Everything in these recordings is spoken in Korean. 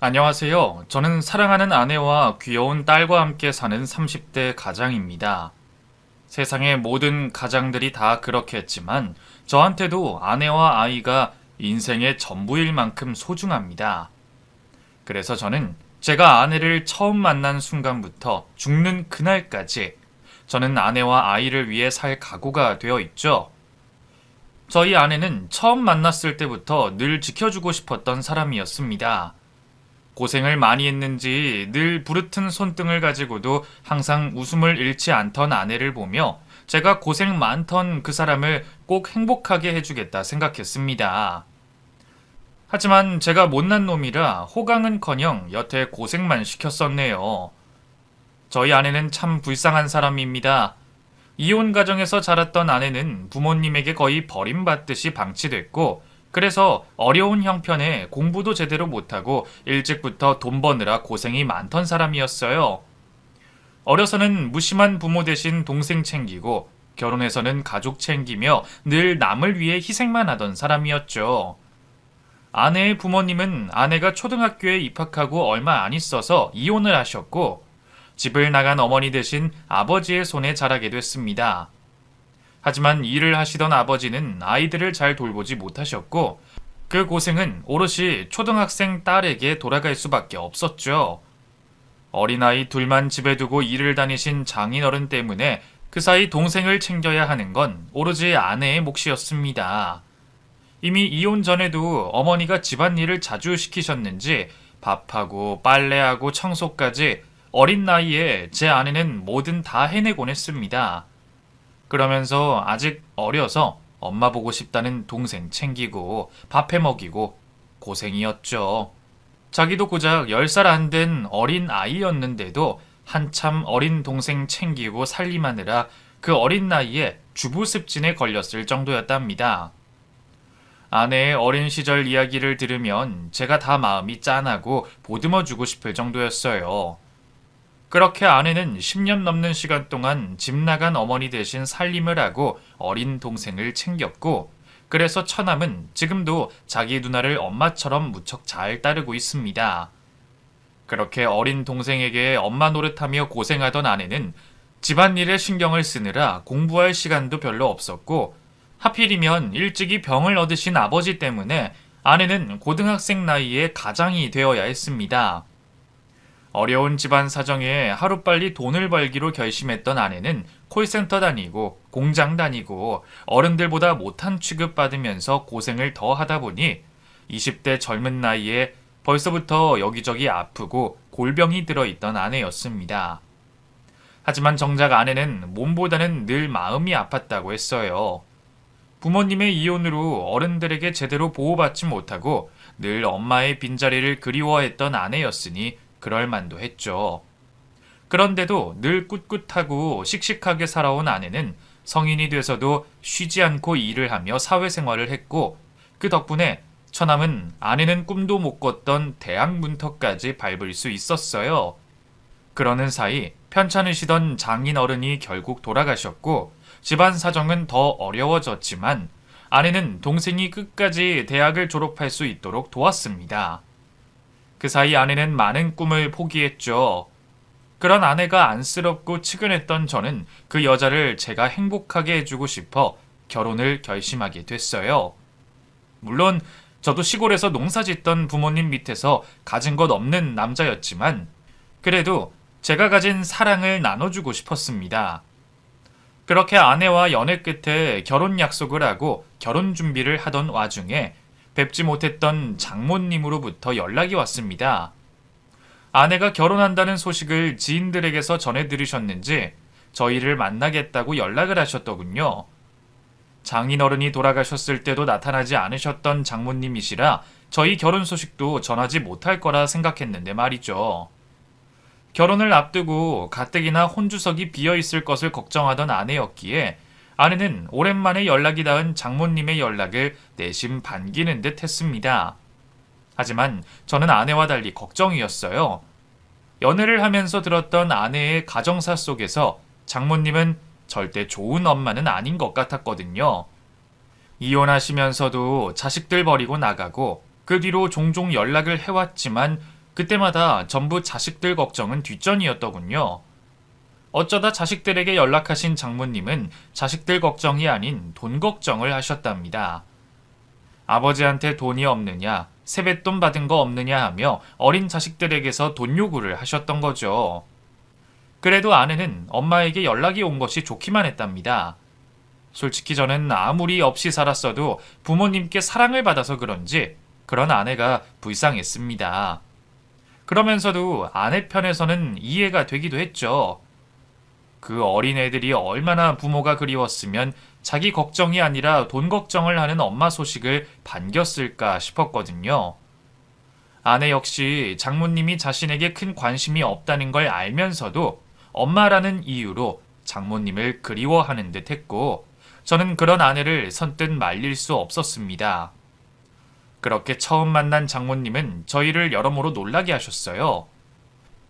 안녕하세요. 저는 사랑하는 아내와 귀여운 딸과 함께 사는 30대 가장입니다. 세상의 모든 가장들이 다 그렇겠지만 저한테도 아내와 아이가 인생의 전부일 만큼 소중합니다. 그래서 저는 제가 아내를 처음 만난 순간부터 죽는 그날까지 저는 아내와 아이를 위해 살 각오가 되어 있죠. 저희 아내는 처음 만났을 때부터 늘 지켜주고 싶었던 사람이었습니다. 고생을 많이 했는지 늘 부르튼 손등을 가지고도 항상 웃음을 잃지 않던 아내를 보며 제가 고생 많던 그 사람을 꼭 행복하게 해주겠다 생각했습니다. 하지만 제가 못난 놈이라 호강은커녕 여태 고생만 시켰었네요. 저희 아내는 참 불쌍한 사람입니다. 이혼 가정에서 자랐던 아내는 부모님에게 거의 버림받듯이 방치됐고 그래서 어려운 형편에 공부도 제대로 못하고 일찍부터 돈 버느라 고생이 많던 사람이었어요. 어려서는 무심한 부모 대신 동생 챙기고 결혼해서는 가족 챙기며 늘 남을 위해 희생만 하던 사람이었죠. 아내의 부모님은 아내가 초등학교에 입학하고 얼마 안 있어서 이혼을 하셨고 집을 나간 어머니 대신 아버지의 손에 자라게 됐습니다. 하지만 일을 하시던 아버지는 아이들을 잘 돌보지 못하셨고 그 고생은 오롯이 초등학생 딸에게 돌아갈 수밖에 없었죠. 어린아이 둘만 집에 두고 일을 다니신 장인어른 때문에 그 사이 동생을 챙겨야 하는 건 오로지 아내의 몫이었습니다. 이미 이혼 전에도 어머니가 집안일을 자주 시키셨는지 밥하고 빨래하고 청소까지 어린 나이에 제 아내는 뭐든 다 해내곤 했습니다. 그러면서 아직 어려서 엄마 보고 싶다는 동생 챙기고 밥해 먹이고 고생이었죠. 자기도 고작 10살 안 된 어린 아이였는데도 한참 어린 동생 챙기고 살림하느라 그 어린 나이에 주부 습진에 걸렸을 정도였답니다. 아내의 어린 시절 이야기를 들으면 제가 다 마음이 짠하고 보듬어주고 싶을 정도였어요. 그렇게 아내는 10년 넘는 시간 동안 집 나간 어머니 대신 살림을 하고 어린 동생을 챙겼고 그래서 처남은 지금도 자기 누나를 엄마처럼 무척 잘 따르고 있습니다. 그렇게 어린 동생에게 엄마 노릇하며 고생하던 아내는 집안일에 신경을 쓰느라 공부할 시간도 별로 없었고 하필이면 일찍이 병을 얻으신 아버지 때문에 아내는 고등학생 나이에 가장이 되어야 했습니다. 어려운 집안 사정에 하루빨리 돈을 벌기로 결심했던 아내는 콜센터 다니고 공장 다니고 어른들보다 못한 취급받으면서 고생을 더 하다 보니 20대 젊은 나이에 벌써부터 여기저기 아프고 골병이 들어있던 아내였습니다. 하지만 정작 아내는 몸보다는 늘 마음이 아팠다고 했어요. 부모님의 이혼으로 어른들에게 제대로 보호받지 못하고 늘 엄마의 빈자리를 그리워했던 아내였으니 그럴 만도 했죠. 그런데도 늘 꿋꿋하고 씩씩하게 살아온 아내는 성인이 돼서도 쉬지 않고 일을 하며 사회생활을 했고 그 덕분에 처남은 아내는 꿈도 못 꿨던 대학 문턱까지 밟을 수 있었어요. 그러는 사이 편찮으시던 장인어른이 결국 돌아가셨고 집안 사정은 더 어려워졌지만 아내는 동생이 끝까지 대학을 졸업할 수 있도록 도왔습니다. 그 사이 아내는 많은 꿈을 포기했죠. 그런 아내가 안쓰럽고 측은했던 저는 그 여자를 제가 행복하게 해주고 싶어 결혼을 결심하게 됐어요. 물론 저도 시골에서 농사짓던 부모님 밑에서 가진 것 없는 남자였지만 그래도 제가 가진 사랑을 나눠주고 싶었습니다. 그렇게 아내와 연애 끝에 결혼 약속을 하고 결혼 준비를 하던 와중에 뵙지 못했던 장모님으로부터 연락이 왔습니다. 아내가 결혼한다는 소식을 지인들에게서 전해 들으셨는지 저희를 만나겠다고 연락을 하셨더군요. 장인어른이 돌아가셨을 때도 나타나지 않으셨던 장모님이시라 저희 결혼 소식도 전하지 못할 거라 생각했는데 말이죠. 결혼을 앞두고 가뜩이나 혼주석이 비어있을 것을 걱정하던 아내였기에 아내는 오랜만에 연락이 닿은 장모님의 연락을 내심 반기는 듯 했습니다. 하지만 저는 아내와 달리 걱정이었어요. 연애를 하면서 들었던 아내의 가정사 속에서 장모님은 절대 좋은 엄마는 아닌 것 같았거든요. 이혼하시면서도 자식들 버리고 나가고 그 뒤로 종종 연락을 해왔지만 그때마다 전부 자식들 걱정은 뒷전이었더군요. 어쩌다 자식들에게 연락하신 장모님은 자식들 걱정이 아닌 돈 걱정을 하셨답니다. 아버지한테 돈이 없느냐, 세뱃돈 받은 거 없느냐 하며 어린 자식들에게서 돈 요구를 하셨던 거죠. 그래도 아내는 엄마에게 연락이 온 것이 좋기만 했답니다. 솔직히 저는 아무리 없이 살았어도 부모님께 사랑을 받아서 그런지 그런 아내가 불쌍했습니다. 그러면서도 아내 편에서는 이해가 되기도 했죠. 그 어린애들이 얼마나 부모가 그리웠으면 자기 걱정이 아니라 돈 걱정을 하는 엄마 소식을 반겼을까 싶었거든요. 아내 역시 장모님이 자신에게 큰 관심이 없다는 걸 알면서도 엄마라는 이유로 장모님을 그리워하는 듯 했고, 저는 그런 아내를 선뜻 말릴 수 없었습니다. 그렇게 처음 만난 장모님은 저희를 여러모로 놀라게 하셨어요.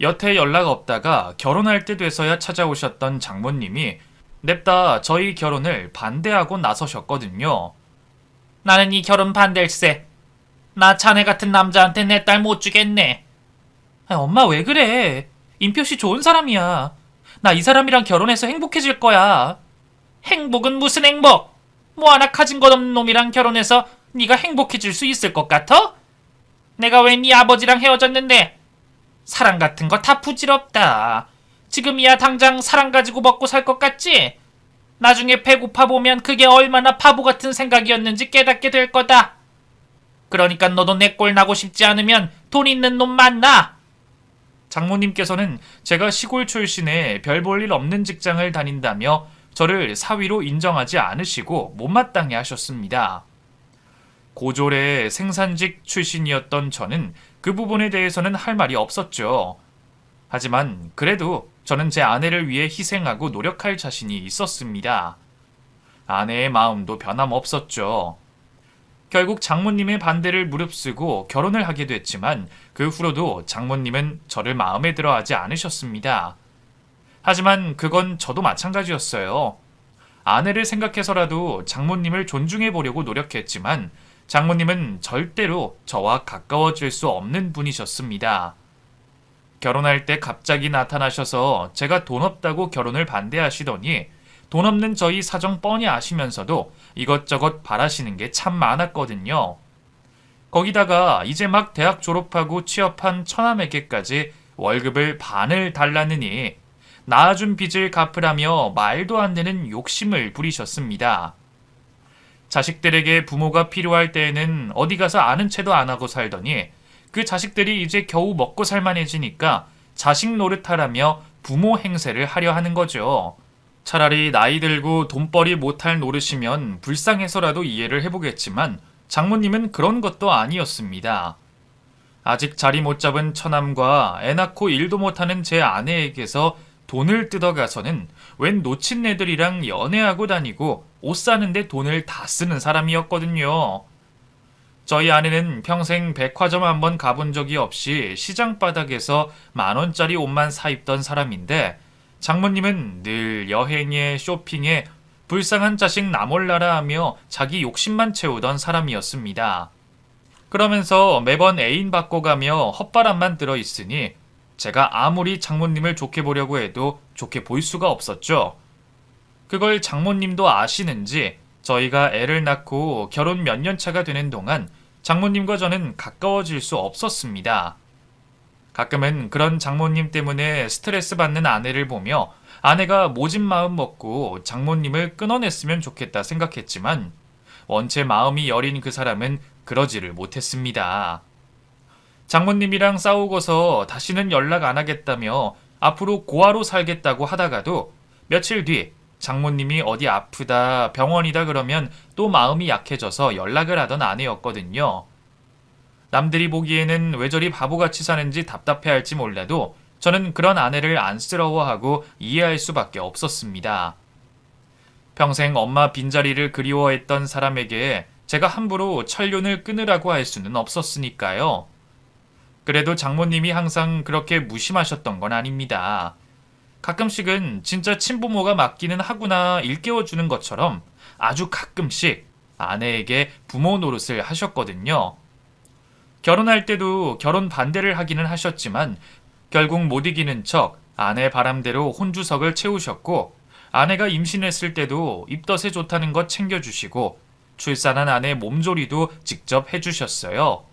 여태 연락 없다가 결혼할 때 돼서야 찾아오셨던 장모님이 냅다 저희 결혼을 반대하고 나서셨거든요. 나는 이 결혼 반댈세. 나 자네 같은 남자한테 내 딸 못 주겠네. 엄마 왜 그래? 임표씨 좋은 사람이야. 나 이 사람이랑 결혼해서 행복해질 거야. 행복은 무슨 행복? 뭐 하나 가진 것 없는 놈이랑 결혼해서 네가 행복해질 수 있을 것 같아? 내가 왜 네 아버지랑 헤어졌는데? 사랑 같은 거 다 부질없다. 지금이야 당장 사랑 가지고 먹고 살 것 같지? 나중에 배고파 보면 그게 얼마나 바보 같은 생각이었는지 깨닫게 될 거다. 그러니까 너도 내 꼴 나고 싶지 않으면 돈 있는 놈 만나. 장모님께서는 제가 시골 출신에 별 볼 일 없는 직장을 다닌다며 저를 사위로 인정하지 않으시고 못마땅해 하셨습니다. 고졸의 생산직 출신이었던 저는 그 부분에 대해서는 할 말이 없었죠. 하지만 그래도 저는 제 아내를 위해 희생하고 노력할 자신이 있었습니다. 아내의 마음도 변함없었죠. 결국 장모님의 반대를 무릅쓰고 결혼을 하게 됐지만 그 후로도 장모님은 저를 마음에 들어 하지 않으셨습니다. 하지만 그건 저도 마찬가지였어요. 아내를 생각해서라도 장모님을 존중해 보려고 노력했지만 장모님은 절대로 저와 가까워질 수 없는 분이셨습니다. 결혼할 때 갑자기 나타나셔서 제가 돈 없다고 결혼을 반대하시더니 돈 없는 저희 사정 뻔히 아시면서도 이것저것 바라시는 게 참 많았거든요. 거기다가 이제 막 대학 졸업하고 취업한 처남에게까지 월급을 반을 달라느니 낳아준 빚을 갚으라며 말도 안 되는 욕심을 부리셨습니다. 자식들에게 부모가 필요할 때에는 어디 가서 아는 체도 안 하고 살더니 그 자식들이 이제 겨우 먹고 살만해지니까 자식 노릇하라며 부모 행세를 하려 하는 거죠. 차라리 나이 들고 돈벌이 못할 노릇이면 불쌍해서라도 이해를 해보겠지만 장모님은 그런 것도 아니었습니다. 아직 자리 못 잡은 처남과 애 낳고 일도 못하는 제 아내에게서 돈을 뜯어가서는 웬 놓친 애들이랑 연애하고 다니고 옷 사는데 돈을 다 쓰는 사람이었거든요. 저희 아내는 평생 백화점 한번 가본 적이 없이 시장 바닥에서 10,000원짜리 옷만 사 입던 사람인데 장모님은 늘 여행에 쇼핑에 불쌍한 자식 나 몰라라 하며 자기 욕심만 채우던 사람이었습니다. 그러면서 매번 애인 바꿔가며 헛바람만 들어있으니 제가 아무리 장모님을 좋게 보려고 해도 좋게 볼 수가 없었죠. 그걸 장모님도 아시는지 저희가 애를 낳고 결혼 몇 년 차가 되는 동안 장모님과 저는 가까워질 수 없었습니다. 가끔은 그런 장모님 때문에 스트레스 받는 아내를 보며 아내가 모진 마음 먹고 장모님을 끊어냈으면 좋겠다 생각했지만 원체 마음이 여린 그 사람은 그러지를 못했습니다. 장모님이랑 싸우고서 다시는 연락 안 하겠다며 앞으로 고아로 살겠다고 하다가도 며칠 뒤 장모님이 어디 아프다 병원이다 그러면 또 마음이 약해져서 연락을 하던 아내였거든요. 남들이 보기에는 왜 저리 바보같이 사는지 답답해할지 몰라도 저는 그런 아내를 안쓰러워하고 이해할 수밖에 없었습니다. 평생 엄마 빈자리를 그리워했던 사람에게 제가 함부로 천륜을 끊으라고 할 수는 없었으니까요. 그래도 장모님이 항상 그렇게 무심하셨던 건 아닙니다. 가끔씩은 진짜 친부모가 맞기는 하구나 일깨워주는 것처럼 아주 가끔씩 아내에게 부모 노릇을 하셨거든요. 결혼할 때도 결혼 반대를 하기는 하셨지만 결국 못 이기는 척 아내 바람대로 혼주석을 채우셨고, 아내가 임신했을 때도 입덧에 좋다는 것 챙겨주시고 출산한 아내 몸조리도 직접 해주셨어요.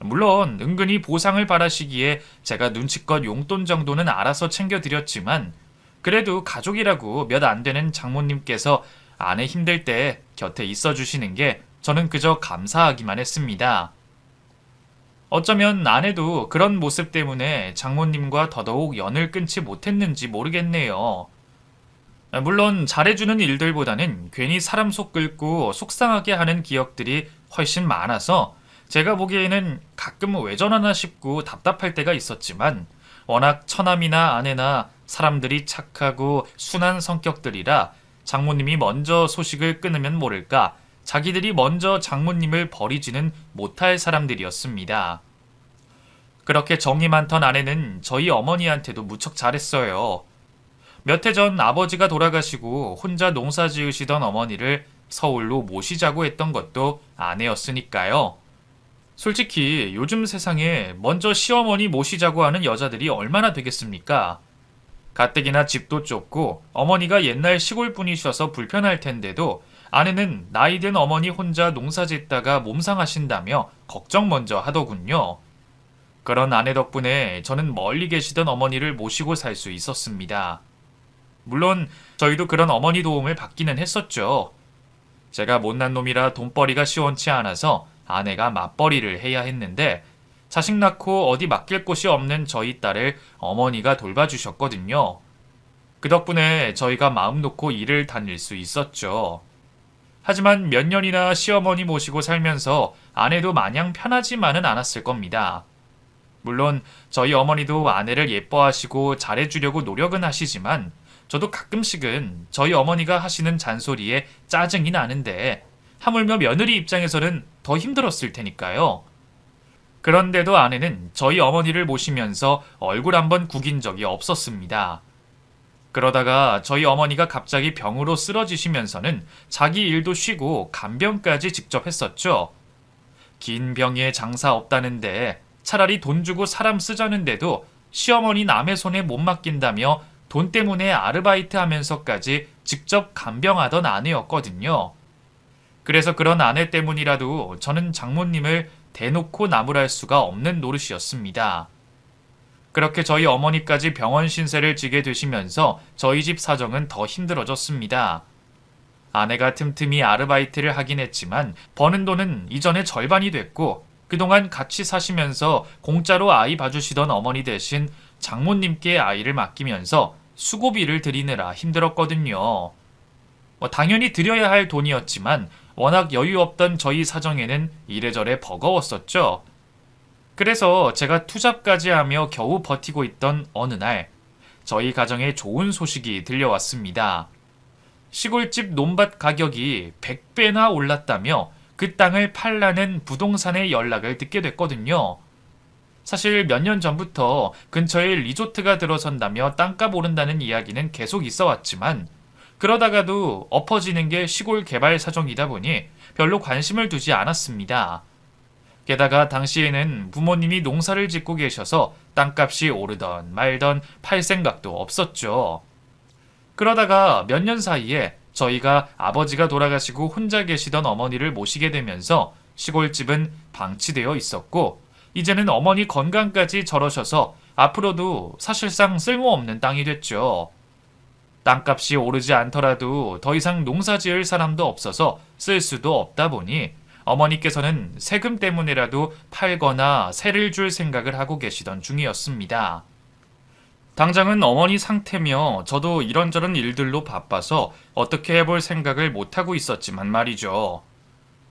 물론 은근히 보상을 바라시기에 제가 눈치껏 용돈 정도는 알아서 챙겨드렸지만, 그래도 가족이라고 몇 안 되는 장모님께서 아내 힘들 때 곁에 있어 주시는 게 저는 그저 감사하기만 했습니다. 어쩌면 아내도 그런 모습 때문에 장모님과 더더욱 연을 끊지 못했는지 모르겠네요. 물론 잘해주는 일들보다는 괜히 사람 속 끓고 속상하게 하는 기억들이 훨씬 많아서 제가 보기에는 가끔 왜 저러나 싶고 답답할 때가 있었지만, 워낙 처남이나 아내나 사람들이 착하고 순한 성격들이라 장모님이 먼저 소식을 끊으면 모를까 자기들이 먼저 장모님을 버리지는 못할 사람들이었습니다. 그렇게 정이 많던 아내는 저희 어머니한테도 무척 잘했어요. 몇 해 전 아버지가 돌아가시고 혼자 농사 지으시던 어머니를 서울로 모시자고 했던 것도 아내였으니까요. 솔직히 요즘 세상에 먼저 시어머니 모시자고 하는 여자들이 얼마나 되겠습니까? 가뜩이나 집도 좁고 어머니가 옛날 시골 분이셔서 불편할 텐데도 아내는 나이든 어머니 혼자 농사 짓다가 몸 상하신다며 걱정 먼저 하더군요. 그런 아내 덕분에 저는 멀리 계시던 어머니를 모시고 살 수 있었습니다. 물론 저희도 그런 어머니 도움을 받기는 했었죠. 제가 못난 놈이라 돈벌이가 시원치 않아서 아내가 맞벌이를 해야 했는데, 자식 낳고 어디 맡길 곳이 없는 저희 딸을 어머니가 돌봐주셨거든요. 그 덕분에 저희가 마음 놓고 일을 다닐 수 있었죠. 하지만 몇 년이나 시어머니 모시고 살면서 아내도 마냥 편하지만은 않았을 겁니다. 물론 저희 어머니도 아내를 예뻐하시고 잘해주려고 노력은 하시지만, 저도 가끔씩은 저희 어머니가 하시는 잔소리에 짜증이 나는데 하물며 며느리 입장에서는 더 힘들었을 테니까요. 그런데도 아내는 저희 어머니를 모시면서 얼굴 한번 구긴 적이 없었습니다. 그러다가 저희 어머니가 갑자기 병으로 쓰러지시면서는 자기 일도 쉬고 간병까지 직접 했었죠. 긴 병에 장사 없다는데 차라리 돈 주고 사람 쓰자는데도 시어머니 남의 손에 못 맡긴다며 돈 때문에 아르바이트 하면서까지 직접 간병하던 아내였거든요. 그래서 그런 아내 때문이라도 저는 장모님을 대놓고 나무랄 수가 없는 노릇이었습니다. 그렇게 저희 어머니까지 병원 신세를 지게 되시면서 저희 집 사정은 더 힘들어졌습니다. 아내가 틈틈이 아르바이트를 하긴 했지만 버는 돈은 이전에 절반이 됐고, 그동안 같이 사시면서 공짜로 아이 봐주시던 어머니 대신 장모님께 아이를 맡기면서 수고비를 드리느라 힘들었거든요. 당연히 드려야 할 돈이었지만 워낙 여유 없던 저희 사정에는 이래저래 버거웠었죠. 그래서 제가 투잡까지 하며 겨우 버티고 있던 어느 날, 저희 가정에 좋은 소식이 들려왔습니다. 시골집 논밭 가격이 100배나 올랐다며 그 땅을 팔라는 부동산의 연락을 듣게 됐거든요. 사실 몇 년 전부터 근처에 리조트가 들어선다며 땅값 오른다는 이야기는 계속 있어 왔지만, 그러다가도 엎어지는 게 시골 개발 사정이다 보니 별로 관심을 두지 않았습니다. 게다가 당시에는 부모님이 농사를 짓고 계셔서 땅값이 오르던 말던 팔 생각도 없었죠. 그러다가 몇 년 사이에 저희가 아버지가 돌아가시고 혼자 계시던 어머니를 모시게 되면서 시골집은 방치되어 있었고, 이제는 어머니 건강까지 저러셔서 앞으로도 사실상 쓸모없는 땅이 됐죠. 땅값이 오르지 않더라도 더 이상 농사 지을 사람도 없어서 쓸 수도 없다 보니 어머니께서는 세금 때문에라도 팔거나 세를 줄 생각을 하고 계시던 중이었습니다. 당장은 어머니 상태며 저도 이런저런 일들로 바빠서 어떻게 해볼 생각을 못하고 있었지만 말이죠.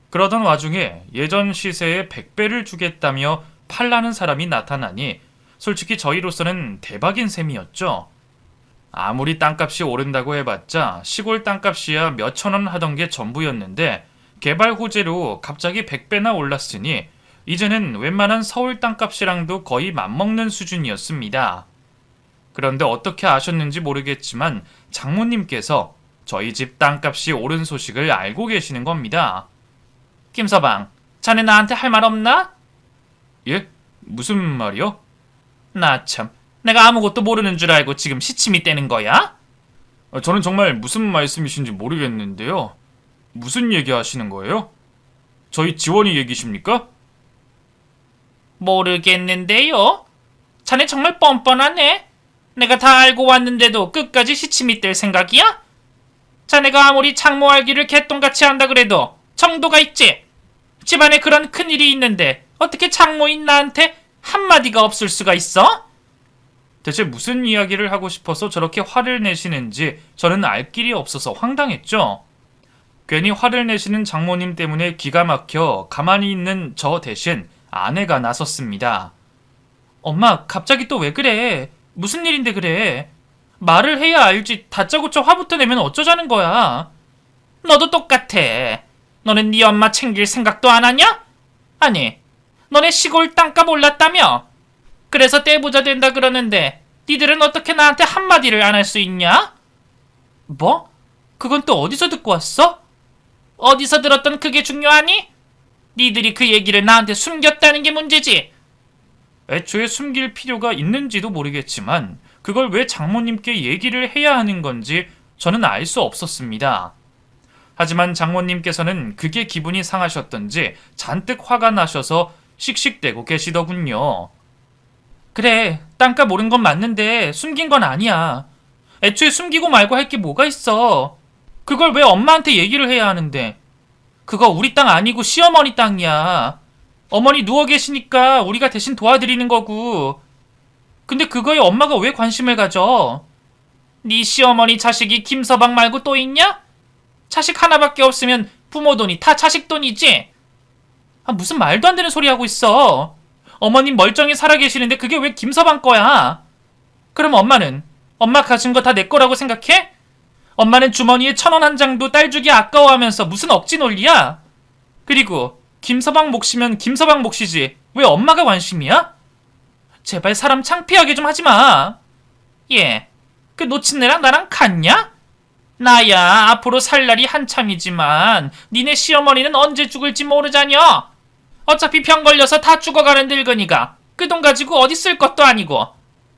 그러던 와중에 예전 시세에 100배를 주겠다며 팔라는 사람이 나타나니 솔직히 저희로서는 대박인 셈이었죠. 아무리 땅값이 오른다고 해봤자 시골 땅값이야 몇천 원 하던 게 전부였는데, 개발 호재로 갑자기 100배나 올랐으니 이제는 웬만한 서울 땅값이랑도 거의 맞먹는 수준이었습니다. 그런데 어떻게 아셨는지 모르겠지만 장모님께서 저희 집 땅값이 오른 소식을 알고 계시는 겁니다. 김서방, 자네 나한테 할 말 없나? 예? 무슨 말이요? 나 참, 내가 아무것도 모르는 줄 알고 지금 시침이 떼는 거야? 저는 정말 무슨 말씀이신지 모르겠는데요. 무슨 얘기 하시는 거예요? 저희 지원이 얘기십니까? 모르겠는데요. 자네 정말 뻔뻔하네. 내가 다 알고 왔는데도 끝까지 시침이 뗄 생각이야? 자네가 아무리 장모 알기를 개똥같이 한다 그래도 정도가 있지. 집안에 그런 큰일이 있는데 어떻게 장모인 나한테 한마디가 없을 수가 있어? 대체 무슨 이야기를 하고 싶어서 저렇게 화를 내시는지 저는 알 길이 없어서 황당했죠. 괜히 화를 내시는 장모님 때문에 기가 막혀 가만히 있는 저 대신 아내가 나섰습니다. 엄마, 갑자기 또 왜 그래? 무슨 일인데 그래? 말을 해야 알지. 다짜고짜 화부터 내면 어쩌자는 거야? 너도 똑같아. 너는 네 엄마 챙길 생각도 안 하냐? 아니, 너네 시골 땅값 올랐다며? 그래서 떼부자 된다 그러는데 니들은 어떻게 나한테 한마디를 안 할 수 있냐? 뭐? 그건 또 어디서 듣고 왔어? 어디서 들었던 그게 중요하니? 니들이 그 얘기를 나한테 숨겼다는 게 문제지. 애초에 숨길 필요가 있는지도 모르겠지만 그걸 왜 장모님께 얘기를 해야 하는 건지 저는 알 수 없었습니다. 하지만 장모님께서는 그게 기분이 상하셨던지 잔뜩 화가 나셔서 씩씩대고 계시더군요. 그래, 땅값 오른 건 맞는데 숨긴 건 아니야. 애초에 숨기고 말고 할 게 뭐가 있어. 그걸 왜 엄마한테 얘기를 해야 하는데. 그거 우리 땅 아니고 시어머니 땅이야. 어머니 누워 계시니까 우리가 대신 도와드리는 거고. 근데 그거에 엄마가 왜 관심을 가져? 네 시어머니 자식이 김서방 말고 또 있냐? 자식 하나밖에 없으면 부모 돈이 다 자식 돈이지? 무슨 말도 안 되는 소리 하고 있어. 어머님 멀쩡히 살아계시는데 그게 왜 김서방 거야? 그럼 엄마는? 엄마 가진 거 다 내 거라고 생각해? 엄마는 주머니에 1,000원 한 장도 딸 주기 아까워하면서 무슨 억지 논리야? 그리고 김서방 몫이면 김서방 몫이지 왜 엄마가 관심이야? 제발 사람 창피하게 좀 하지 마. 얘, 그 놓친애랑 나랑 같냐? 나야 앞으로 살 날이 한참이지만 니네 시어머니는 언제 죽을지 모르자녀. 어차피 병 걸려서 다 죽어가는 늙은이가 그 돈 가지고 어디 쓸 것도 아니고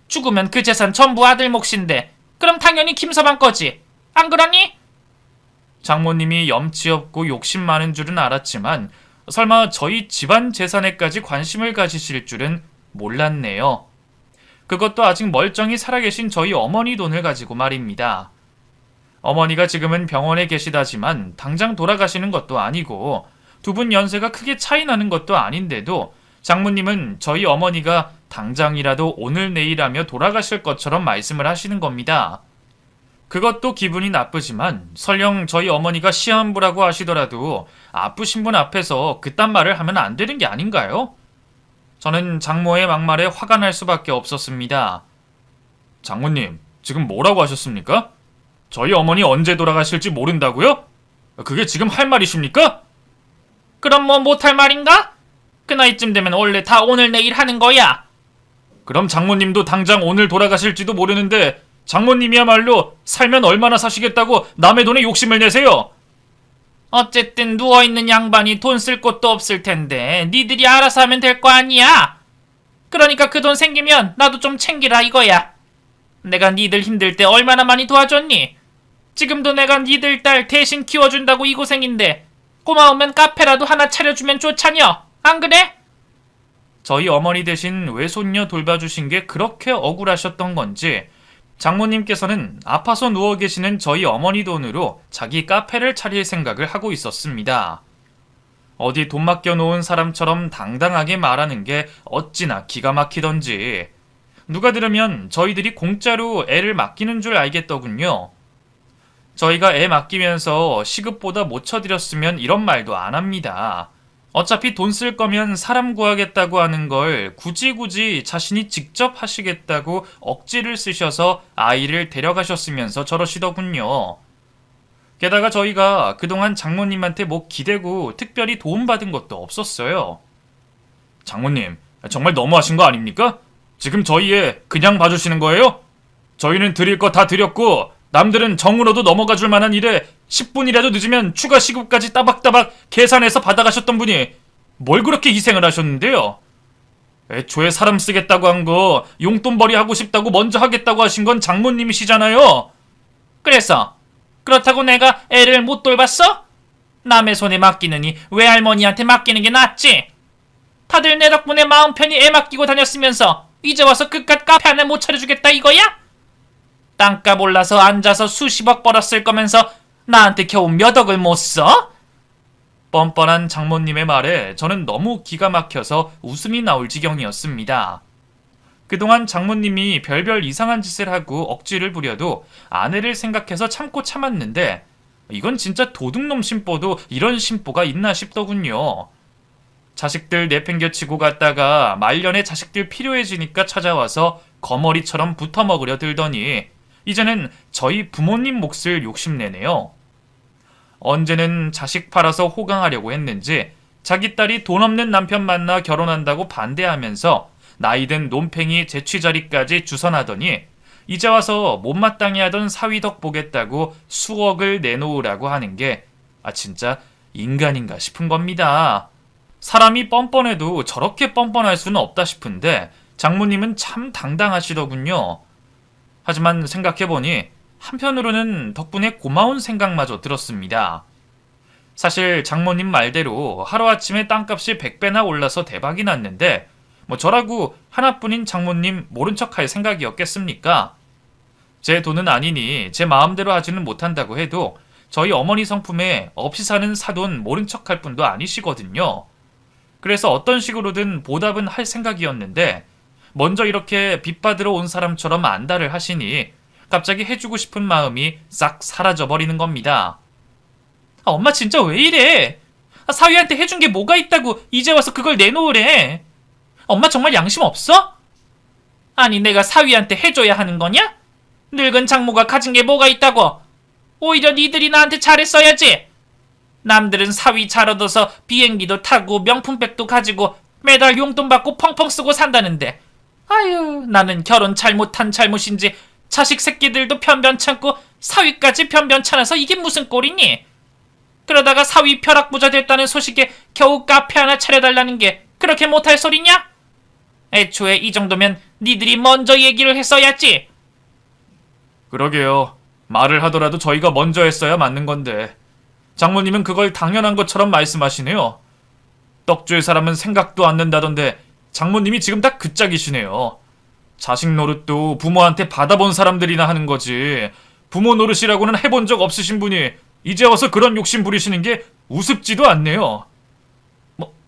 죽으면 그 재산 전부 아들 몫인데 그럼 당연히 김서방 거지. 안 그러니? 장모님이 염치 없고 욕심 많은 줄은 알았지만 설마 저희 집안 재산에까지 관심을 가지실 줄은 몰랐네요. 그것도 아직 멀쩡히 살아계신 저희 어머니 돈을 가지고 말입니다. 어머니가 지금은 병원에 계시다지만 당장 돌아가시는 것도 아니고 두 분 연세가 크게 차이 나는 것도 아닌데도 장모님은 저희 어머니가 당장이라도 오늘 내일 하며 돌아가실 것처럼 말씀을 하시는 겁니다. 그것도 기분이 나쁘지만 설령 저희 어머니가 시한부라고 하시더라도 아프신 분 앞에서 그딴 말을 하면 안 되는 게 아닌가요? 저는 장모의 막말에 화가 날 수밖에 없었습니다. 장모님, 지금 뭐라고 하셨습니까? 저희 어머니 언제 돌아가실지 모른다고요? 그게 지금 할 말이십니까? 그럼 뭐 못할 말인가? 그 나이쯤 되면 원래 다 오늘 내일 하는 거야. 그럼 장모님도 당장 오늘 돌아가실지도 모르는데 장모님이야말로 살면 얼마나 사시겠다고 남의 돈에 욕심을 내세요? 어쨌든 누워있는 양반이 돈 쓸 곳도 없을 텐데 니들이 알아서 하면 될 거 아니야. 그러니까 그 돈 생기면 나도 좀 챙기라 이거야. 내가 니들 힘들 때 얼마나 많이 도와줬니? 지금도 내가 니들 딸 대신 키워준다고 이 고생인데 고마우면 카페라도 하나 차려주면 좋잖여. 안 그래? 저희 어머니 대신 외손녀 돌봐주신 게 그렇게 억울하셨던 건지 장모님께서는 아파서 누워 계시는 저희 어머니 돈으로 자기 카페를 차릴 생각을 하고 있었습니다. 어디 돈 맡겨놓은 사람처럼 당당하게 말하는 게 어찌나 기가 막히던지 누가 들으면 저희들이 공짜로 애를 맡기는 줄 알겠더군요. 저희가 애 맡기면서 시급보다 못 쳐드렸으면 이런 말도 안 합니다. 어차피 돈 쓸 거면 사람 구하겠다고 하는 걸 굳이 자신이 직접 하시겠다고 억지를 쓰셔서 아이를 데려가셨으면서 저러시더군요. 게다가 저희가 그동안 장모님한테 뭐 기대고 특별히 도움받은 것도 없었어요. 장모님, 정말 너무하신 거 아닙니까? 지금 저희 애 그냥 봐주시는 거예요? 저희는 드릴 거 다 드렸고 남들은 정으로도 넘어가 줄 만한 일에 10분이라도 늦으면 추가 시급까지 따박따박 계산해서 받아가셨던 분이 뭘 그렇게 희생을 하셨는데요? 애초에 사람 쓰겠다고 한 거 용돈벌이 하고 싶다고 먼저 하겠다고 하신 건 장모님이시잖아요. 그래서 그렇다고 내가 애를 못 돌봤어? 남의 손에 맡기느니 외할머니한테 맡기는 게 낫지. 다들 내 덕분에 마음 편히 애 맡기고 다녔으면서 이제 와서 그깟 카페 하나 못 차려주겠다 이거야? 땅값 올라서 앉아서 수십억 벌었을 거면서 나한테 겨우 몇 억을 못 써? 뻔뻔한 장모님의 말에 저는 너무 기가 막혀서 웃음이 나올 지경이었습니다. 그동안 장모님이 별별 이상한 짓을 하고 억지를 부려도 아내를 생각해서 참고 참았는데 이건 진짜 도둑놈 심보도 이런 심보가 있나 싶더군요. 자식들 내팽겨치고 갔다가 말년에 자식들 필요해지니까 찾아와서 거머리처럼 붙어먹으려 들더니 이제는 저희 부모님 몫을 욕심내네요. 언제는 자식 팔아서 호강하려고 했는지 자기 딸이 돈 없는 남편 만나 결혼한다고 반대하면서 나이든 논팽이 재취자리까지 주선하더니 이제 와서 못마땅해 하던 사위덕 보겠다고 수억을 내놓으라고 하는 게 진짜 인간인가 싶은 겁니다. 사람이 뻔뻔해도 저렇게 뻔뻔할 수는 없다 싶은데 장모님은 참 당당하시더군요. 하지만 생각해보니 한편으로는 덕분에 고마운 생각마저 들었습니다. 사실 장모님 말대로 하루아침에 땅값이 100배나 올라서 대박이 났는데 저라고 하나뿐인 장모님 모른 척 할 생각이었겠습니까? 제 돈은 아니니 제 마음대로 하지는 못한다고 해도 저희 어머니 성품에 없이 사는 사돈 모른 척 할 분도 아니시거든요. 그래서 어떤 식으로든 보답은 할 생각이었는데 먼저 이렇게 빚받으러 온 사람처럼 안달을 하시니 갑자기 해주고 싶은 마음이 싹 사라져버리는 겁니다. 엄마 진짜 왜 이래? 사위한테 해준 게 뭐가 있다고 이제 와서 그걸 내놓으래. 엄마 정말 양심 없어? 아니 내가 사위한테 해줘야 하는 거냐? 늙은 장모가 가진 게 뭐가 있다고? 오히려 니들이 나한테 잘했어야지. 남들은 사위 잘 얻어서 비행기도 타고 명품백도 가지고 매달 용돈 받고 펑펑 쓰고 산다는데 아유 나는 결혼 잘못한 잘못인지 자식 새끼들도 편변찮고 사위까지 편변찮아서 이게 무슨 꼴이니? 그러다가 사위 벼락부자 됐다는 소식에 겨우 카페 하나 차려달라는 게 그렇게 못할 소리냐? 애초에 이 정도면 니들이 먼저 얘기를 했어야지. 그러게요. 말을 하더라도 저희가 먼저 했어야 맞는 건데 장모님은 그걸 당연한 것처럼 말씀하시네요. 떡 줄 사람은 생각도 않는다던데 장모님이 지금 다 그 짝이시네요. 자식 노릇도 부모한테 받아본 사람들이나 하는 거지 부모 노릇이라고는 해본 적 없으신 분이 이제 와서 그런 욕심 부리시는 게 우습지도 않네요.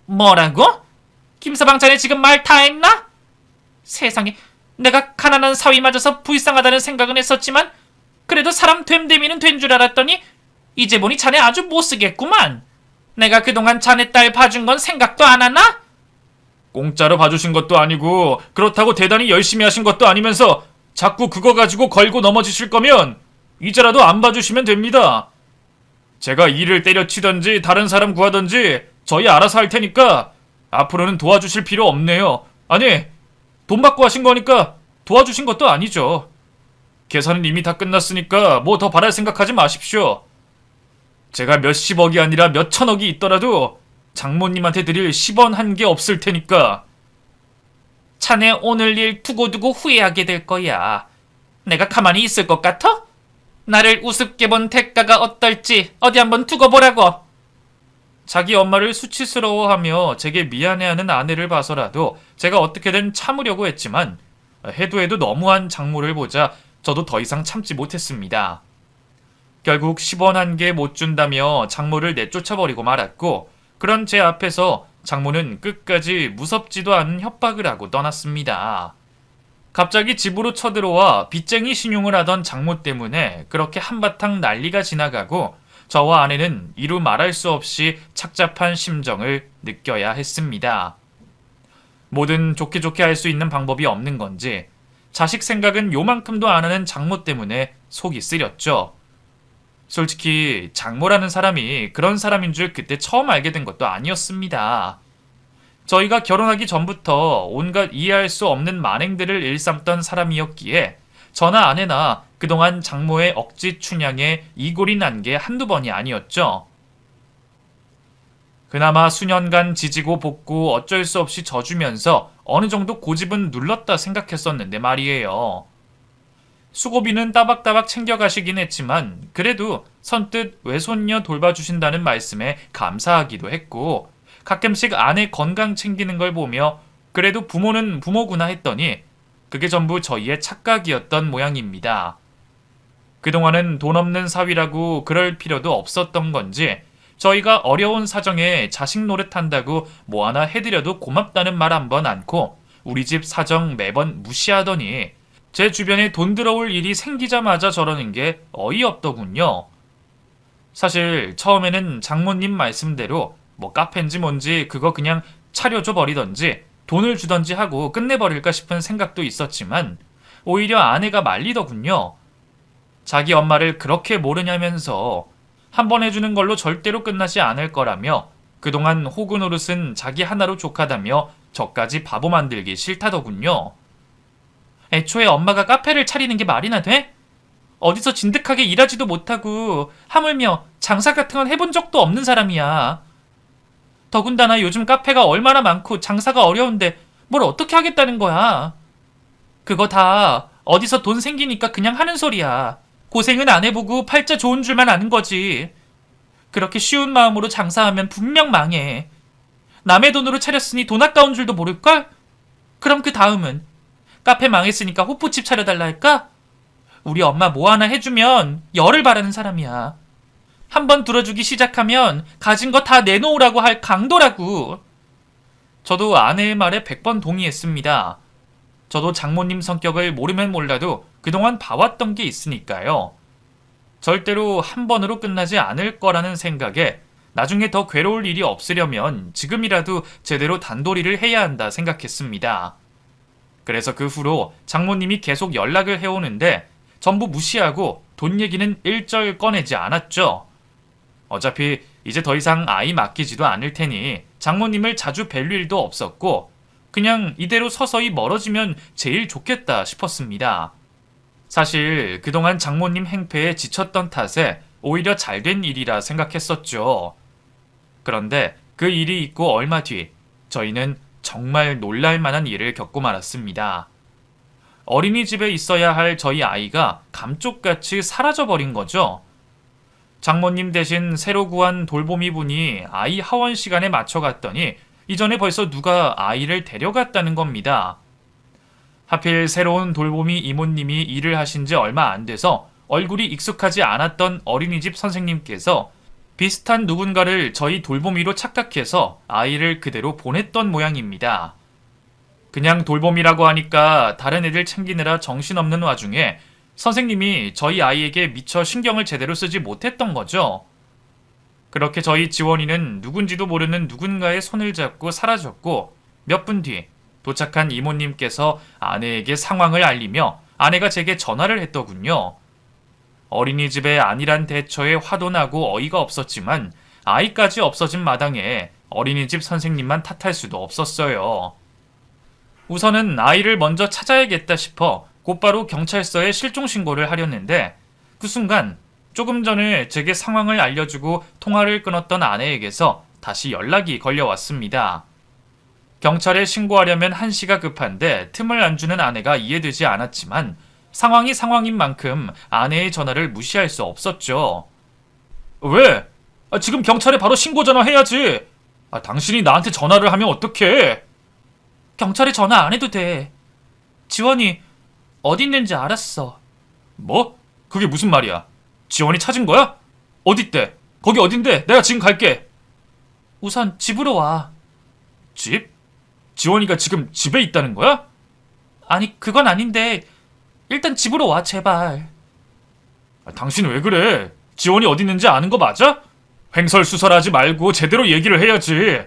뭐라고? 김서방 자네 지금 말 다 했나? 세상에 내가 가난한 사위 맞아서 불쌍하다는 생각은 했었지만 그래도 사람 됨됨이는 된 줄 알았더니 이제 보니 자네 아주 못쓰겠구만. 내가 그동안 자네 딸 봐준 건 생각도 안 하나? 공짜로 봐주신 것도 아니고 그렇다고 대단히 열심히 하신 것도 아니면서 자꾸 그거 가지고 걸고 넘어지실 거면 이제라도 안 봐주시면 됩니다. 제가 일을 때려치던지 다른 사람 구하던지 저희 알아서 할 테니까 앞으로는 도와주실 필요 없네요. 아니, 돈 받고 하신 거니까 도와주신 것도 아니죠. 계산은 이미 다 끝났으니까 뭐 더 바랄 생각하지 마십시오. 제가 몇십억이 아니라 몇천억이 있더라도 장모님한테 드릴 10원 한 게 없을 테니까. 자네 오늘 일 두고두고 후회하게 될 거야. 내가 가만히 있을 것 같아? 나를 우습게 본 대가가 어떨지 어디 한번 두고 보라고. 자기 엄마를 수치스러워하며 제게 미안해하는 아내를 봐서라도 제가 어떻게든 참으려고 했지만 해도 너무한 장모를 보자 저도 더 이상 참지 못했습니다. 결국 10원 한 개 못 준다며 장모를 내쫓아버리고 말았고 그런 제 앞에서 장모는 끝까지 무섭지도 않은 협박을 하고 떠났습니다. 갑자기 집으로 쳐들어와 빚쟁이 신용을 하던 장모 때문에 그렇게 한바탕 난리가 지나가고 저와 아내는 이루 말할 수 없이 착잡한 심정을 느껴야 했습니다. 뭐든 좋게 할 수 있는 방법이 없는 건지 자식 생각은 요만큼도 안 하는 장모 때문에 속이 쓰렸죠. 솔직히 장모라는 사람이 그런 사람인 줄 그때 처음 알게 된 것도 아니었습니다. 저희가 결혼하기 전부터 온갖 이해할 수 없는 만행들을 일삼던 사람이었기에 저나 아내나 그동안 장모의 억지 춘향에 이골이 난 게 한두 번이 아니었죠. 그나마 수년간 지지고 볶고 어쩔 수 없이 져주면서 어느 정도 고집은 눌렀다 생각했었는데 말이에요. 수고비는 따박따박 챙겨가시긴 했지만 그래도 선뜻 외손녀 돌봐주신다는 말씀에 감사하기도 했고 가끔씩 아내 건강 챙기는 걸 보며 그래도 부모는 부모구나 했더니 그게 전부 저희의 착각이었던 모양입니다. 그동안은 돈 없는 사위라고 그럴 필요도 없었던 건지 저희가 어려운 사정에 자식 노릇한다고 뭐 하나 해드려도 고맙다는 말 한 번 않고 우리 집 사정 매번 무시하더니 제 주변에 돈 들어올 일이 생기자마자 저러는 게 어이없더군요. 사실 처음에는 장모님 말씀대로 뭐 카페인지 뭔지 그거 그냥 차려줘 버리던지 돈을 주던지 하고 끝내버릴까 싶은 생각도 있었지만 오히려 아내가 말리더군요. 자기 엄마를 그렇게 모르냐면서 한 번 해주는 걸로 절대로 끝나지 않을 거라며 그동안 호구 노릇은 자기 하나로 족하다며 저까지 바보 만들기 싫다더군요. 애초에 엄마가 카페를 차리는 게 말이나 돼? 어디서 진득하게 일하지도 못하고 하물며 장사 같은 건 해본 적도 없는 사람이야. 더군다나 요즘 카페가 얼마나 많고 장사가 어려운데 뭘 어떻게 하겠다는 거야. 그거 다 어디서 돈 생기니까 그냥 하는 소리야. 고생은 안 해보고 팔자 좋은 줄만 아는 거지. 그렇게 쉬운 마음으로 장사하면 분명 망해. 남의 돈으로 차렸으니 돈 아까운 줄도 모를걸? 그럼 그 다음은 카페 망했으니까 호프집 차려달라 할까? 우리 엄마 뭐 하나 해주면 열을 바라는 사람이야. 한번 들어주기 시작하면 가진 거 다 내놓으라고 할 강도라고. 저도 아내의 말에 100번 동의했습니다. 저도 장모님 성격을 모르면 몰라도 그동안 봐왔던 게 있으니까요. 절대로 한 번으로 끝나지 않을 거라는 생각에 나중에 더 괴로울 일이 없으려면 지금이라도 제대로 단도리를 해야 한다 생각했습니다. 그래서 그 후로 장모님이 계속 연락을 해오는데 전부 무시하고 돈 얘기는 일절 꺼내지 않았죠. 어차피 이제 더 이상 아이 맡기지도 않을 테니 장모님을 자주 뵐 일도 없었고 그냥 이대로 서서히 멀어지면 제일 좋겠다 싶었습니다. 사실 그동안 장모님 행패에 지쳤던 탓에 오히려 잘된 일이라 생각했었죠. 그런데 그 일이 있고 얼마 뒤 저희는 정말 놀랄 만한 일을 겪고 말았습니다. 어린이집에 있어야 할 저희 아이가 감쪽같이 사라져버린 거죠. 장모님 대신 새로 구한 돌보미 분이 아이 하원 시간에 맞춰 갔더니 이전에 벌써 누가 아이를 데려갔다는 겁니다. 하필 새로운 돌보미 이모님이 일을 하신 지 얼마 안 돼서 얼굴이 익숙하지 않았던 어린이집 선생님께서 비슷한 누군가를 저희 돌보미로 착각해서 아이를 그대로 보냈던 모양입니다. 그냥 돌보미라고 하니까 다른 애들 챙기느라 정신없는 와중에 선생님이 저희 아이에게 미처 신경을 제대로 쓰지 못했던 거죠. 그렇게 저희 지원이는 누군지도 모르는 누군가의 손을 잡고 사라졌고 몇 분 뒤 도착한 이모님께서 아내에게 상황을 알리며 아내가 제게 전화를 했더군요. 어린이집에 안일한 대처에 화도 나고 어이가 없었지만 아이까지 없어진 마당에 어린이집 선생님만 탓할 수도 없었어요. 우선은 아이를 먼저 찾아야겠다 싶어 곧바로 경찰서에 실종신고를 하려는데 그 순간 조금 전에 제게 상황을 알려주고 통화를 끊었던 아내에게서 다시 연락이 걸려왔습니다. 경찰에 신고하려면 한시가 급한데 틈을 안 주는 아내가 이해되지 않았지만 상황이 상황인 만큼 아내의 전화를 무시할 수 없었죠. 왜? 지금 경찰에 바로 신고 전화해야지. 당신이 나한테 전화를 하면 어떡해? 경찰에 전화 안 해도 돼. 지원이 어디 있는지 알았어. 뭐? 그게 무슨 말이야? 지원이 찾은 거야? 어딨대? 거기 어딘데? 내가 지금 갈게. 우선 집으로 와. 집? 지원이가 지금 집에 있다는 거야? 아니 그건 아닌데 일단 집으로 와 제발. 당신 왜 그래? 지원이 어디 있는지 아는 거 맞아? 횡설수설하지 말고 제대로 얘기를 해야지.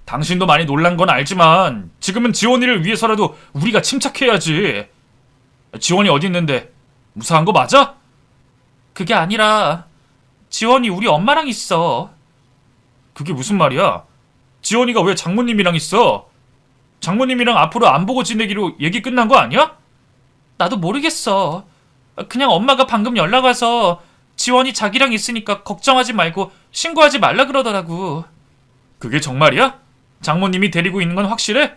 당신도 많이 놀란 건 알지만 지금은 지원이를 위해서라도 우리가 침착해야지. 지원이 어디 있는데 무사한 거 맞아? 그게 아니라 지원이 우리 엄마랑 있어. 그게 무슨 말이야? 지원이가 왜 장모님이랑 있어? 장모님이랑 앞으로 안 보고 지내기로 얘기 끝난 거 아니야? 나도 모르겠어. 그냥 엄마가 방금 연락 와서 지원이 자기랑 있으니까 걱정하지 말고 신고하지 말라 그러더라고. 그게 정말이야? 장모님이 데리고 있는 건 확실해?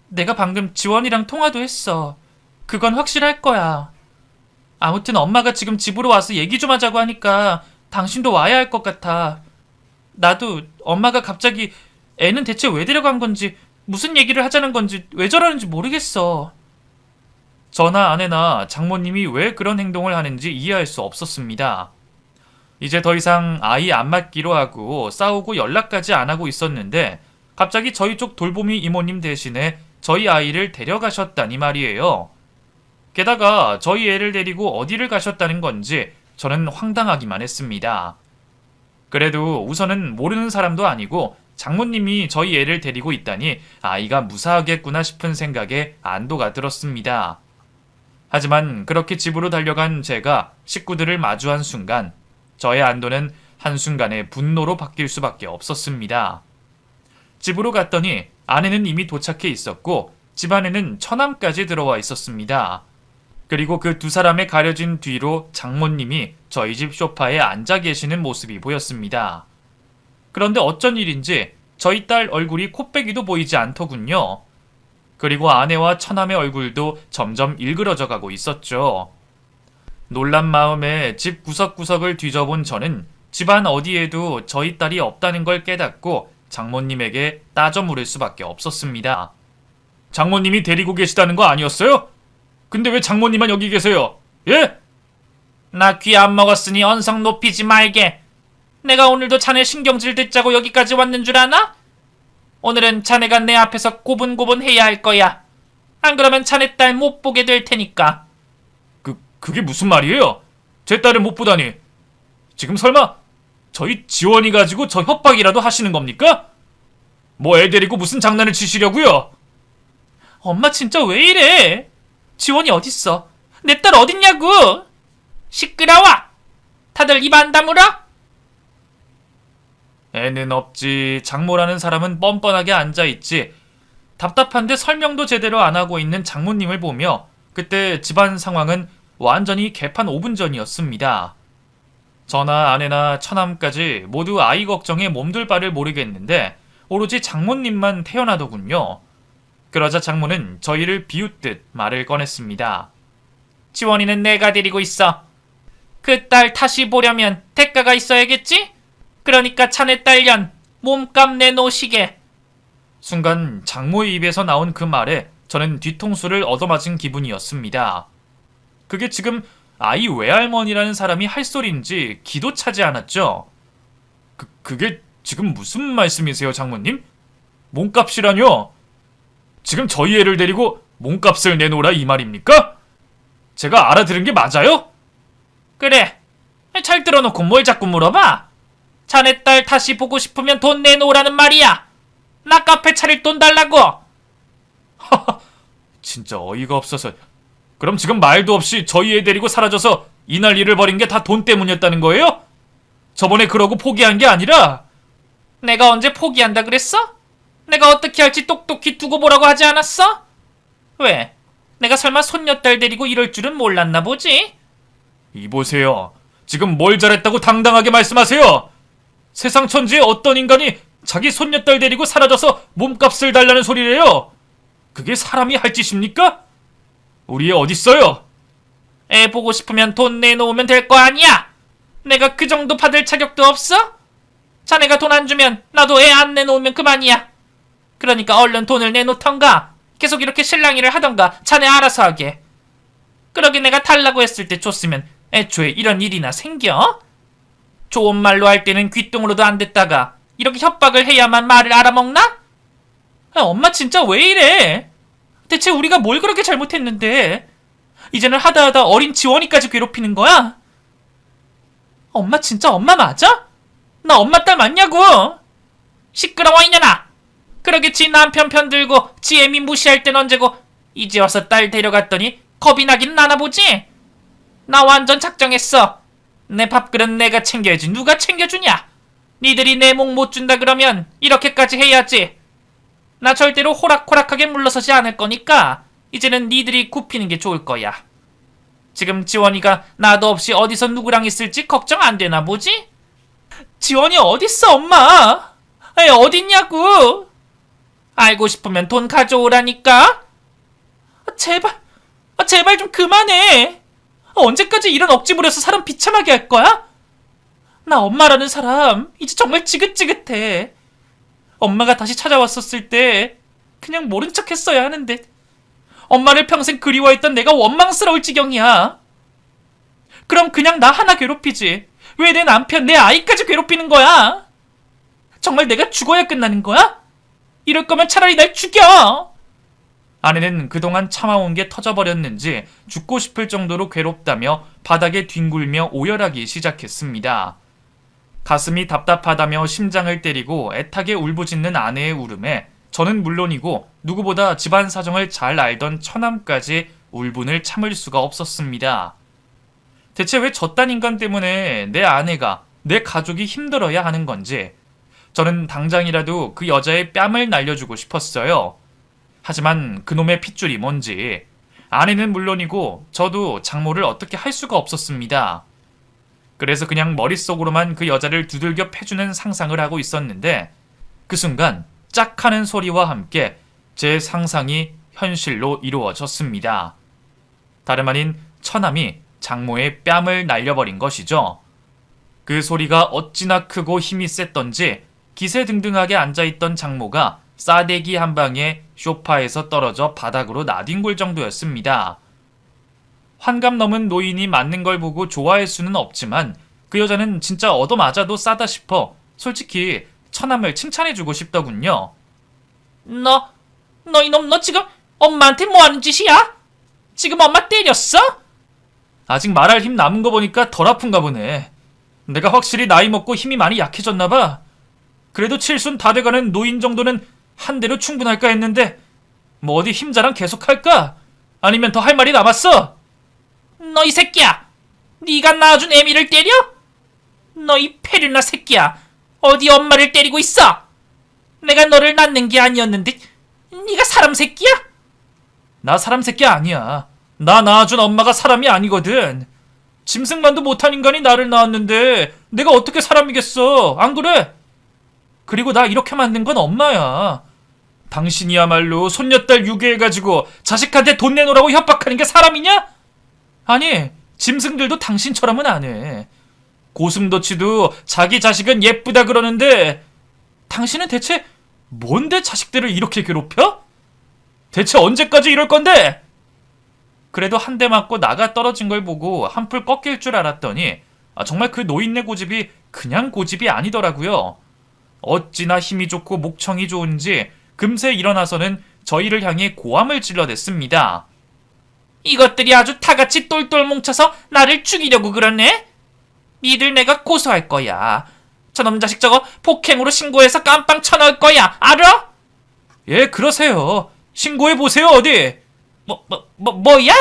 내가 방금 지원이랑 통화도 했어. 그건 확실할 거야. 아무튼 엄마가 지금 집으로 와서 얘기 좀 하자고 하니까 당신도 와야 할 것 같아. 나도 엄마가 갑자기 애는 대체 왜 데려간 건지, 무슨 얘기를 하자는 건지, 왜 저러는지 모르겠어. 저나 아내나 장모님이 왜 그런 행동을 하는지 이해할 수 없었습니다. 이제 더 이상 아이 안 맡기로 하고 싸우고 연락까지 안 하고 있었는데 갑자기 저희 쪽 돌보미 이모님 대신에 저희 아이를 데려가셨다니 말이에요. 게다가 저희 애를 데리고 어디를 가셨다는 건지 저는 황당하기만 했습니다. 그래도 우선은 모르는 사람도 아니고 장모님이 저희 애를 데리고 있다니 아이가 무사하겠구나 싶은 생각에 안도가 들었습니다. 하지만 그렇게 집으로 달려간 제가 식구들을 마주한 순간 저의 안도는 한순간에 분노로 바뀔 수밖에 없었습니다. 집으로 갔더니 아내는 이미 도착해 있었고 집안에는 처남까지 들어와 있었습니다. 그리고 그 두 사람의 가려진 뒤로 장모님이 저희 집 소파에 앉아 계시는 모습이 보였습니다. 그런데 어쩐 일인지 저희 딸 얼굴이 코빼기도 보이지 않더군요. 그리고 아내와 처남의 얼굴도 점점 일그러져 가고 있었죠. 놀란 마음에 집 구석구석을 뒤져본 저는 집안 어디에도 저희 딸이 없다는 걸 깨닫고 장모님에게 따져 물을 수밖에 없었습니다. 장모님이 데리고 계시다는 거 아니었어요? 근데 왜 장모님만 여기 계세요? 예? 나 귀 안 먹었으니 언성 높이지 말게. 내가 오늘도 자네 신경질 듣자고 여기까지 왔는 줄 아나? 오늘은 자네가 내 앞에서 고분고분 해야 할 거야. 안 그러면 자네 딸 못 보게 될 테니까. 그게 무슨 말이에요? 제 딸을 못 보다니. 지금 설마 저희 지원이 가지고 저 협박이라도 하시는 겁니까? 뭐 애 데리고 무슨 장난을 치시려고요? 엄마 진짜 왜 이래? 지원이 어딨어? 내 딸 어딨냐고? 시끄러워! 다들 입 안 다물어? 애는 없지. 장모라는 사람은 뻔뻔하게 앉아있지. 답답한데 설명도 제대로 안 하고 있는 장모님을 보며 그때 집안 상황은 완전히 개판 5분 전이었습니다. 저나 아내나 처남까지 모두 아이 걱정에 몸둘 바를 모르겠는데 오로지 장모님만 태어나더군요. 그러자 장모는 저희를 비웃듯 말을 꺼냈습니다. 지원이는 내가 데리고 있어. 그 딸 다시 보려면 대가가 있어야겠지? 그러니까 자네 딸년 몸값 내놓으시게. 순간 장모의 입에서 나온 그 말에 저는 뒤통수를 얻어맞은 기분이었습니다. 그게 지금 아이 외할머니라는 사람이 할 소리인지 기도 차지 않았죠? 그게 지금 무슨 말씀이세요, 장모님? 몸값이라뇨? 지금 저희 애를 데리고 몸값을 내놓으라 이 말입니까? 제가 알아들은 게 맞아요? 그래. 잘 들어놓고 뭘 자꾸 물어봐? 자네 딸 다시 보고 싶으면 돈 내놓으라는 말이야. 나 카페 차릴 돈 달라고. 하하, 진짜 어이가 없어서. 그럼 지금 말도 없이 저희 애 데리고 사라져서 이 난리를 벌인 게 다 돈 때문이었다는 거예요? 저번에 그러고 포기한 게 아니라. 내가 언제 포기한다 그랬어? 내가 어떻게 할지 똑똑히 두고 보라고 하지 않았어? 왜? 내가 설마 손녀딸 데리고 이럴 줄은 몰랐나 보지? 이보세요. 지금 뭘 잘했다고 당당하게 말씀하세요? 세상 천지에 어떤 인간이 자기 손녀딸 데리고 사라져서 몸값을 달라는 소리래요? 그게 사람이 할 짓입니까? 우리 애 어딨어요? 애 보고 싶으면 돈 내놓으면 될 거 아니야? 내가 그 정도 받을 자격도 없어? 자네가 돈 안 주면 나도 애 안 내놓으면 그만이야. 그러니까 얼른 돈을 내놓던가 계속 이렇게 실랑이를 하던가 자네 알아서 하게. 그러게 내가 달라고 했을 때 줬으면 애초에 이런 일이나 생겨? 좋은 말로 할 때는 귀뚱으로도 안 됐다가 이렇게 협박을 해야만 말을 알아먹나? 엄마 진짜 왜 이래? 대체 우리가 뭘 그렇게 잘못했는데 이제는 하다하다 어린 지원이까지 괴롭히는 거야? 엄마 진짜 엄마 맞아? 나 엄마 딸 맞냐고? 시끄러워 이년아. 그러게 지 남편 편 들고 지 애미 무시할 땐 언제고 이제 와서 딸 데려갔더니 겁이 나긴 나나 보지? 나 완전 작정했어. 내 밥그릇 내가 챙겨야지 누가 챙겨주냐? 니들이 내 목 못 준다 그러면 이렇게까지 해야지. 나 절대로 호락호락하게 물러서지 않을 거니까 이제는 니들이 굽히는 게 좋을 거야. 지금 지원이가 나도 없이 어디서 누구랑 있을지 걱정 안 되나 보지? 지원이 어딨어 엄마? 에이, 어딨냐고. 알고 싶으면 돈 가져오라니까. 제발 좀 그만해. 언제까지 이런 억지 부려서 사람 비참하게 할 거야? 나 엄마라는 사람 이제 정말 지긋지긋해. 엄마가 다시 찾아왔었을 때 그냥 모른 척 했어야 하는데 엄마를 평생 그리워했던 내가 원망스러울 지경이야. 그럼 그냥 나 하나 괴롭히지. 왜 내 남편, 내 아이까지 괴롭히는 거야? 정말 내가 죽어야 끝나는 거야? 이럴 거면 차라리 날 죽여. 아내는 그동안 참아온 게 터져버렸는지 죽고 싶을 정도로 괴롭다며 바닥에 뒹굴며 오열하기 시작했습니다. 가슴이 답답하다며 심장을 때리고 애타게 울부짖는 아내의 울음에 저는 물론이고 누구보다 집안 사정을 잘 알던 처남까지 울분을 참을 수가 없었습니다. 대체 왜 저딴 인간 때문에 내 아내가, 내 가족이 힘들어야 하는 건지 저는 당장이라도 그 여자의 뺨을 날려주고 싶었어요. 하지만 그놈의 핏줄이 뭔지 아내는 물론이고 저도 장모를 어떻게 할 수가 없었습니다. 그래서 그냥 머릿속으로만 그 여자를 두들겨 패주는 상상을 하고 있었는데 그 순간 짝 하는 소리와 함께 제 상상이 현실로 이루어졌습니다. 다름 아닌 처남이 장모의 뺨을 날려버린 것이죠. 그 소리가 어찌나 크고 힘이 셌던지 기세등등하게 앉아있던 장모가 싸대기 한 방에 소파에서 떨어져 바닥으로 나뒹굴 정도였습니다. 환갑 넘은 노인이 맞는 걸 보고 좋아할 수는 없지만 그 여자는 진짜 얻어맞아도 싸다 싶어 솔직히 처남을 칭찬해주고 싶더군요. 너 이놈 너 지금 엄마한테 뭐하는 짓이야? 지금 엄마 때렸어? 아직 말할 힘 남은 거 보니까 덜 아픈가 보네. 내가 확실히 나이 먹고 힘이 많이 약해졌나 봐. 그래도 칠순 다 돼가는 노인 정도는 한 대로 충분할까 했는데 뭐 어디 힘자랑 계속할까? 아니면 더 할 말이 남았어? 너 이 새끼야! 네가 낳아준 애미를 때려? 너 이 페르나 새끼야! 어디 엄마를 때리고 있어? 내가 너를 낳는 게 아니었는데 네가 사람 새끼야? 나 사람 새끼 아니야. 나 낳아준 엄마가 사람이 아니거든. 짐승만도 못한 인간이 나를 낳았는데 내가 어떻게 사람이겠어? 안 그래? 그리고 나 이렇게 만든 건 엄마야. 당신이야말로 손녀딸 유괴해가지고 자식한테 돈 내놓으라고 협박하는 게 사람이냐? 아니, 짐승들도 당신처럼은 안 해. 고슴도치도 자기 자식은 예쁘다 그러는데 당신은 대체 뭔데 자식들을 이렇게 괴롭혀? 대체 언제까지 이럴 건데? 그래도 한 대 맞고 나가 떨어진 걸 보고 한풀 꺾일 줄 알았더니 정말 그 노인네 고집이 그냥 고집이 아니더라고요. 어찌나 힘이 좋고 목청이 좋은지 금세 일어나서는 저희를 향해 고함을 질러댔습니다. 이것들이 아주 타같이 똘똘 뭉쳐서 나를 죽이려고 그러네? 니들 내가 고소할 거야. 저놈 자식 저거 폭행으로 신고해서 깜빵 쳐넣을 거야. 알아? 예, 그러세요. 신고해보세요, 어디? 뭐야?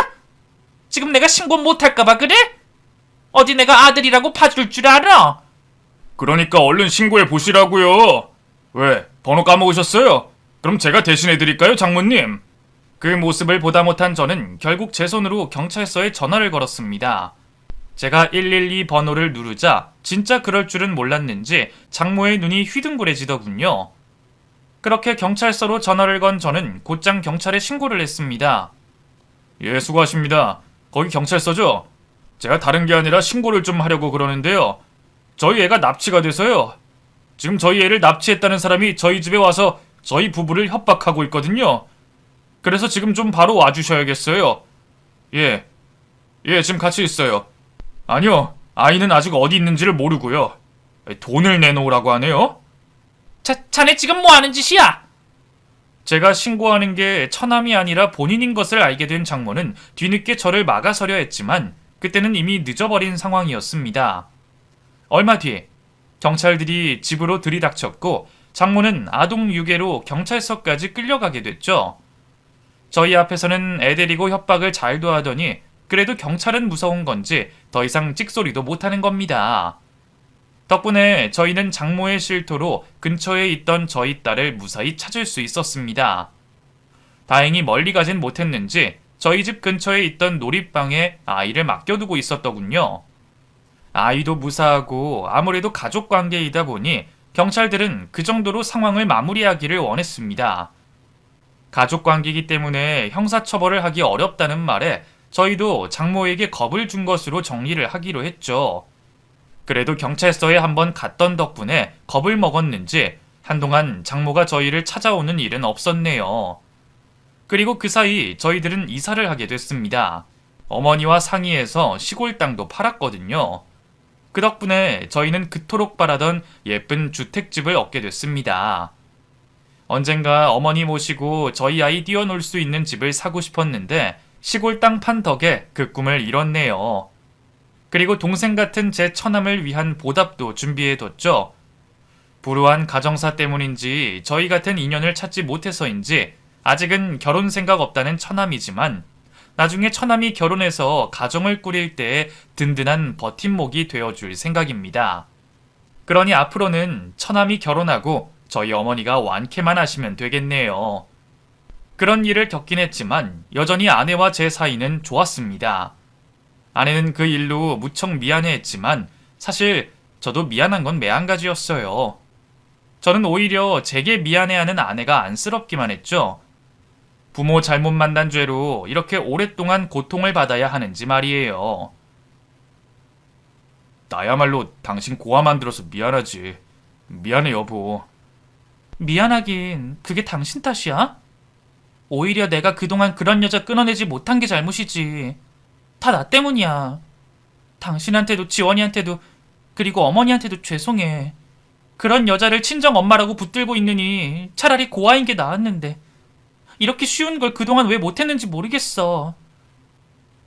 지금 내가 신고 못할까봐 그래? 어디 내가 아들이라고 봐줄 줄 알아? 그러니까 얼른 신고해 보시라고요. 왜? 번호 까먹으셨어요? 그럼 제가 대신해드릴까요, 장모님? 그 모습을 보다 못한 저는 결국 제 손으로 경찰서에 전화를 걸었습니다. 제가 112 번호를 누르자 진짜 그럴 줄은 몰랐는지 장모의 눈이 휘둥그레지더군요. 그렇게 경찰서로 전화를 건 저는 곧장 경찰에 신고를 했습니다. 예, 수고하십니다. 거기 경찰서죠? 제가 다른 게 아니라 신고를 좀 하려고 그러는데요. 저희 애가 납치가 돼서요. 지금 저희 애를 납치했다는 사람이 저희 집에 와서 저희 부부를 협박하고 있거든요. 그래서 지금 좀 바로 와주셔야겠어요. 예, 지금 같이 있어요. 아니요, 아이는 아직 어디 있는지를 모르고요. 돈을 내놓으라고 하네요. 자네 지금 뭐하는 짓이야? 제가 신고하는 게 처남이 아니라 본인인 것을 알게 된 장모는 뒤늦게 저를 막아서려 했지만 그때는 이미 늦어버린 상황이었습니다. 얼마 뒤 경찰들이 집으로 들이닥쳤고 장모는 아동 유괴로 경찰서까지 끌려가게 됐죠. 저희 앞에서는 애 데리고 협박을 잘도 하더니 그래도 경찰은 무서운 건지 더 이상 찍소리도 못하는 겁니다. 덕분에 저희는 장모의 실토로 근처에 있던 저희 딸을 무사히 찾을 수 있었습니다. 다행히 멀리 가진 못했는지 저희 집 근처에 있던 놀이방에 아이를 맡겨두고 있었더군요. 아이도 무사하고 아무래도 가족 관계이다 보니 경찰들은 그 정도로 상황을 마무리하기를 원했습니다. 가족 관계이기 때문에 형사처벌을 하기 어렵다는 말에 저희도 장모에게 겁을 준 것으로 정리를 하기로 했죠. 그래도 경찰서에 한번 갔던 덕분에 겁을 먹었는지 한동안 장모가 저희를 찾아오는 일은 없었네요. 그리고 그 사이 저희들은 이사를 하게 됐습니다. 어머니와 상의해서 시골 땅도 팔았거든요. 그 덕분에 저희는 그토록 바라던 예쁜 주택집을 얻게 됐습니다. 언젠가 어머니 모시고 저희 아이 띄워놓을 수 있는 집을 사고 싶었는데 시골 땅 판 덕에 그 꿈을 이뤘네요. 그리고 동생 같은 제 처남을 위한 보답도 준비해뒀죠. 불우한 가정사 때문인지 저희 같은 인연을 찾지 못해서인지 아직은 결혼 생각 없다는 처남이지만 나중에 처남이 결혼해서 가정을 꾸릴 때에 든든한 버팀목이 되어줄 생각입니다. 그러니 앞으로는 처남이 결혼하고 저희 어머니가 완쾌만 하시면 되겠네요. 그런 일을 겪긴 했지만 여전히 아내와 제 사이는 좋았습니다. 아내는 그 일로 무척 미안해했지만 사실 저도 미안한 건 매한가지였어요. 저는 오히려 제게 미안해하는 아내가 안쓰럽기만 했죠. 부모 잘못 만난 죄로 이렇게 오랫동안 고통을 받아야 하는지 말이에요. 나야말로 당신 고아 만들어서 미안하지. 미안해 여보. 미안하긴 그게 당신 탓이야? 오히려 내가 그동안 그런 여자 끊어내지 못한 게 잘못이지. 다 나 때문이야. 당신한테도 지원이한테도 그리고 어머니한테도 죄송해. 그런 여자를 친정 엄마라고 붙들고 있느니 차라리 고아인 게 나았는데 이렇게 쉬운 걸 그동안 왜 못했는지 모르겠어.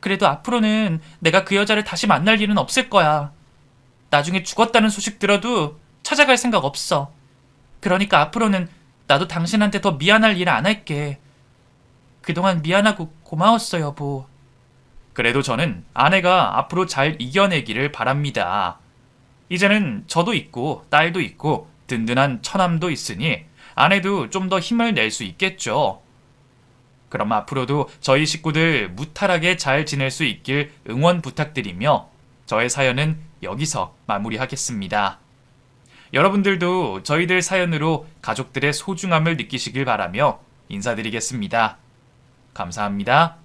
그래도 앞으로는 내가 그 여자를 다시 만날 일은 없을 거야. 나중에 죽었다는 소식 들어도 찾아갈 생각 없어. 그러니까 앞으로는 나도 당신한테 더 미안할 일 안 할게. 그동안 미안하고 고마웠어, 여보. 그래도 저는 아내가 앞으로 잘 이겨내기를 바랍니다. 이제는 저도 있고 딸도 있고 든든한 처남도 있으니 아내도 좀 더 힘을 낼 수 있겠죠. 그럼 앞으로도 저희 식구들 무탈하게 잘 지낼 수 있길 응원 부탁드리며 저의 사연은 여기서 마무리하겠습니다. 여러분들도 저희들 사연으로 가족들의 소중함을 느끼시길 바라며 인사드리겠습니다. 감사합니다.